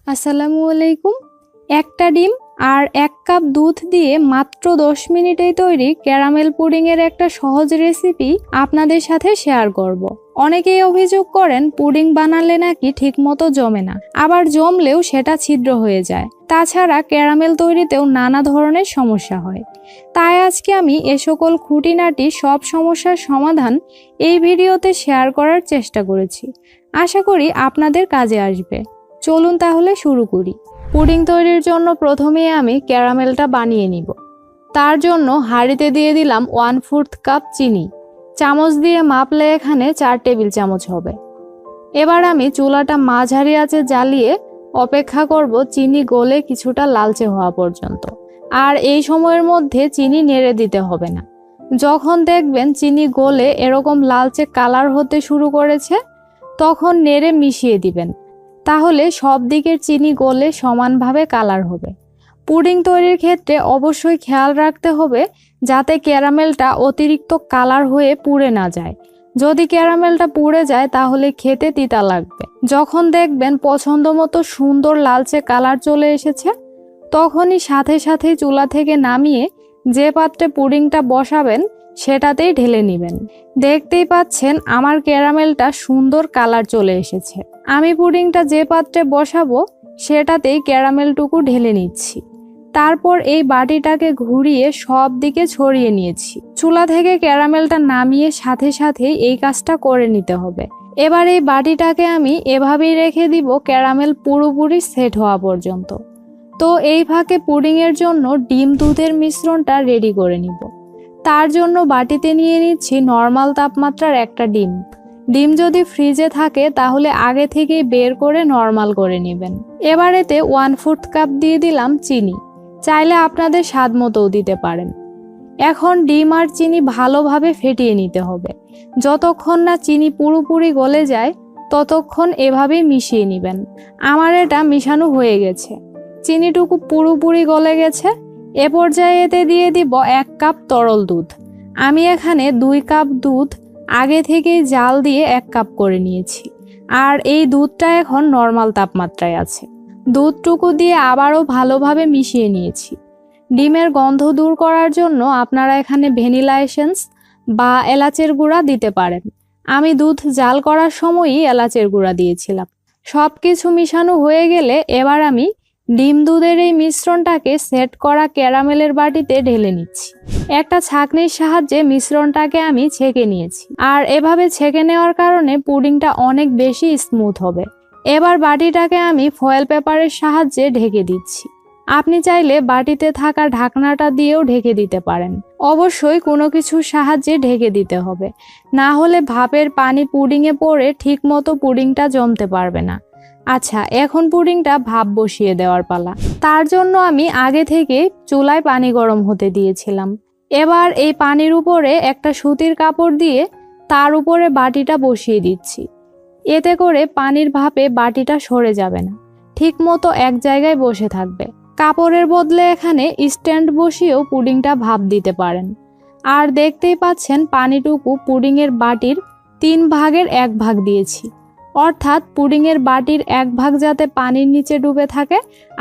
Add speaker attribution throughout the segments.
Speaker 1: আসসালামু আলাইকুম। একটা ডিম আর 1 কাপ দুধ দিয়ে মাত্র 10 মিনিটেই তৈরি ক্যারামেল পুডিংয়ের একটা সহজ রেসিপি আপনাদের সাথে শেয়ার করব। অনেকেই অভিযোগ করেন পুডিং বানালে নাকি ঠিকমতো জমে না, আবার জমলেও সেটা ছিদ্র হয়ে যায়। তাছাড়া ক্যারামেল তৈরিতেও নানা ধরনের সমস্যা হয়। তাই আজকে আমি এ সকল খুঁটিনাটি সব সমস্যার সমাধান এই ভিডিওতে শেয়ার করার চেষ্টা করেছি। আশা করি আপনাদের কাজে আসবে। চলুন তাহলে শুরু করি। পুডিং তৈরির জন্য প্রথমে আমি ক্যারামেলটা বানিয়ে নিব। তার জন্য হাঁড়িতে দিয়ে দিলাম 1/4 কাপ চিনি। চামচ দিয়ে মাপলে এখানে 4 টেবিল চামচ হবে। এবার আমি চুলাটা মাঝারি আঁচে জ্বালিয়ে অপেক্ষা করব চিনি গলে কিছুটা লালচে হওয়া পর্যন্ত। আর এই সময়ের মধ্যে চিনি নেড়ে দিতে হবে না। যখন দেখবেন চিনি গলে এরকম লালচে কালার হতে শুরু করেছে, তখন নেড়ে মিশিয়ে দিবেন। তাহলে সব দিকের চিনি গলে সমানভাবে কালার হবে। পুডিং তৈরির ক্ষেত্রে অবশ্যই খেয়াল রাখতে হবে যাতে ক্যারামেলটা অতিরিক্ত কালার হয়ে পুড়ে না যায়। যদি ক্যারামেলটা পুড়ে যায় তাহলে খেতে তিতা লাগবে। যখন দেখবেন পছন্দ মতো সুন্দর লালচে কালার চলে এসেছে, তখনই সাথে সাথেই চুলা থেকে নামিয়ে যে পাত্রে পুডিংটা বসাবেন সেটাতেই ঢেলে নেবেন। দেখতেই পাচ্ছেন আমার ক্যারামেলটা সুন্দর কালার চলে এসেছে। আমি পুডিংটা যে পাত্রে বসাবো সেটাতেই ক্যারামেলটুকু ঢেলে নিচ্ছি। তারপর এই বাটিটাকে ঘুরিয়ে সব দিকে ছড়িয়ে নিয়েছি। চুলা থেকে ক্যারামেলটা নামিয়ে সাথে সাথেই এই কাজটা করে নিতে হবে। এবার এই বাটিটাকে আমি এভাবেই রেখে দিব ক্যারামেল পুরোপুরি সেট হওয়া পর্যন্ত। তো এই ফাঁকে পুডিংয়ের জন্য ডিম দুধের মিশ্রণটা রেডি করে নিব। তার জন্য বাটিতে নিয়ে নিচ্ছি নর্মাল তাপমাত্রার একটা ডিম। ডিম যদি ফ্রিজে থাকে তাহলে আগে থেকেই বের করে নর্মাল করে নেবেন। এবার এতে 1/4 কাপ দিয়ে দিলাম চিনি। চাইলে আপনাদের স্বাদ মতোও দিতে পারেন। এখন ডিম আর চিনি ভালোভাবে ফেটিয়ে নিতে হবে। যতক্ষণ না চিনি পুরোপুরি গলে যায় ততক্ষণ এভাবেই মিশিয়ে নেবেন। আমার এটা মিশানো হয়ে গেছে। চিনিটুকু পুরোপুরি গলে গেছে। এ পর্যায়ে এতে দিয়ে দিব 1 কাপ তরল দুধ। আমি এখানে 2 কাপ দুধ আগে থেকেই জাল দিয়ে 1 কাপ করে নিয়েছি। আর এই দুধটা এখন নর্মাল তাপমাত্রায় আছে। দুধটুকু দিয়ে আবারও ভালোভাবে মিশিয়ে নিয়েছি। ডিমের গন্ধ দূর করার জন্য আপনারা এখানে ভ্যানিলা এসেন্স বা এলাচের গুঁড়া দিতে পারেন। আমি দুধ জাল করার সময়ই এলাচের গুঁড়া দিয়েছিলাম। সব কিছু মিশানো হয়ে গেলে এবার আমি ডিম দুধের এই মিশ্রণটাকে সেট করা ক্যারামেলের বাটিতে ঢেলে নিচ্ছি। একটা ছাঁকনির সাহায্যে মিশ্রণটাকে আমি ছেঁকে নিয়েছি। আর এভাবে ছেঁকে নেওয়ার কারণে পুডিংটা অনেক বেশি স্মুথ হবে। এবার বাটিটাকে আমি ফয়েল পেপারের সাহায্যে ঢেকে দিচ্ছি। আপনি চাইলে বাটিতে থাকা ঢাকনাটা দিয়েও ঢেকে দিতে পারেন। অবশ্যই কোনো কিছুর সাহায্যে ঢেকে দিতে হবে, না হলে ভাপের পানি পুডিংয়ে পড়ে ঠিকমতো পুডিংটা জমতে পারবে না। আচ্ছা, এখন পুডিংটা ভাপ বসিয়ে দেওয়ার পালা। তার জন্য আমি আগে থেকে চুলায় পানি গরম হতে দিয়েছিলাম। এবার এই পানির উপরে একটা সুতির কাপড় দিয়ে তার উপরে বাটিটা বসিয়ে দিচ্ছি। এতে করে পানির ভাপে বাটিটা সরে যাবে না, ঠিকমতো এক জায়গায় বসে থাকবে। কাপড়ের বদলে এখানে স্ট্যান্ড বসিয়েও পুডিংটা ভাপ দিতে পারেন। আর দেখতেই পাচ্ছেন পানিটুকু পুডিংয়ের বাটির 3 ভাগের 1 ভাগ দিয়েছি। অর্থাৎ পুডিংয়ের বাটির 1 ভাগ যাতে পানির নিচে ডুবে থাকে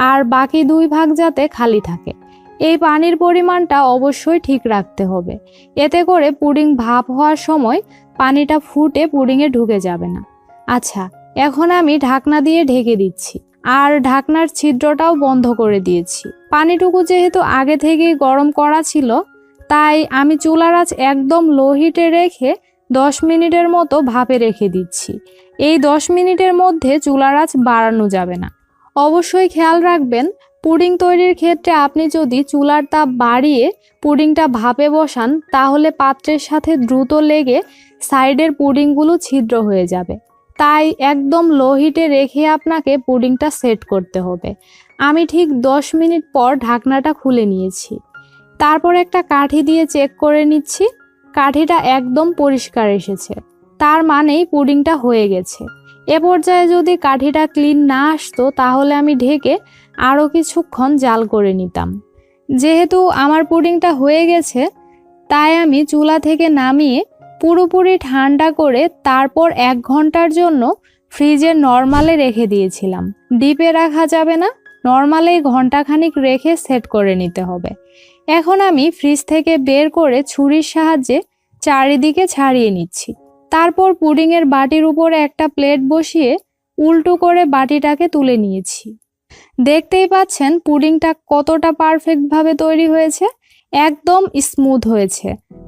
Speaker 1: আর বাকি 2 ভাগ যাতে খালি থাকে। এই পানির পরিমাণটা অবশ্যই ঠিক রাখতে হবে। এতে করে পুডিং ভাপ হওয়ার সময় পানিটা ফুটে পুডিংয়ে ঢুকে যাবে না। আচ্ছা, এখন আমি ঢাকনা দিয়ে ঢেকে দিচ্ছি। আর ঢাকনার ছিদ্রটাও বন্ধ করে দিয়েছি। পানিটুকু যেহেতু আগে থেকেই গরম করা ছিল, তাই আমি চুলার আঁচ একদম লো হিটে রেখে 10 মিনিটের মতো ভাপে রেখে দিচ্ছি। এই 10 মিনিটের মধ্যে চুলার আঁচ বাড়ানো যাবে না। অবশ্যই খেয়াল রাখবেন, পুডিং তৈরির ক্ষেত্রে আপনি যদি চুলার তাপ বাড়িয়ে পুডিংটা ভাপে বসান তাহলে পাত্রের সাথে দ্রুত লেগে সাইডের পুডিংগুলো ছিদ্র হয়ে যাবে। তাই একদম লো হিটে রেখে আপনাকে পুডিংটা সেট করতে হবে। আমি ঠিক 10 মিনিট পর ঢাকনাটা খুলে নিয়েছি। তারপর একটা কাঠি দিয়ে চেক করে নিচ্ছি। কাঠিটা একদম পরিষ্কার এসেছে, তার মানেই পুডিংটা হয়ে গেছে। এ পর্যায়ে যদি কাঠিটা ক্লিন না আসতো তাহলে আমি ঢেকে আরও কিছুক্ষণ জাল করে নিতাম। যেহেতু আমার পুডিংটা হয়ে গেছে, তাই আমি চুলা থেকে নামিয়ে পুরোপুরি ঠান্ডা করে তারপর 1 ঘন্টার জন্য ফ্রিজে নর্মালে রেখে দিয়েছিলাম। ডিপে রাখা যাবে না, নর্মালে ঘন্টাখানিক রেখে সেট করে নিতে হবে। এখন আমি ফ্রিজ থেকে বের করে ছুরির সাহায্যে চারিদিকে ছাড়িয়ে নিচ্ছি। তারপর পুডিংয়ের বাটির উপরে একটা প্লেট বসিয়ে উল্টো করে বাটিটাকে তুলে নিয়েছি। দেখতেই পাচ্ছেন পুডিংটা কতটা পারফেক্টভাবে তৈরি হয়েছে, একদম স্মুথ হয়েছে,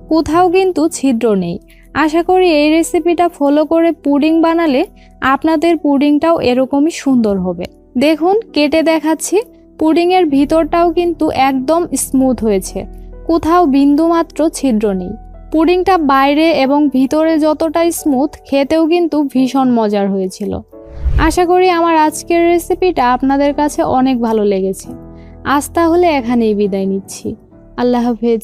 Speaker 1: কোথাও কিন্তু ছিদ্র নেই। আশা করি এই রেসিপিটা ফলো করে পুডিং বানালে আপনাদের পুডিংটাও এরকমই সুন্দর হবে। দেখুন কেটে দেখাচ্ছি, পুডিংয়ের ভিতরটাও কিন্তু একদম স্মুথ হয়েছে, কোথাও বিন্দুমাত্র ছিদ্র নেই। পুডিংটা বাইরে এবং ভিতরে যতটা স্মুথ, খেতেও কিন্তু ভীষণ মজার হয়েছিল। আশা করি আমার আজকের রেসিপিটা আপনাদের কাছে অনেক ভালো লেগেছে। আজ তাহলে এখানেই বিদায় নিচ্ছি। আল্লাহ হাফেজ।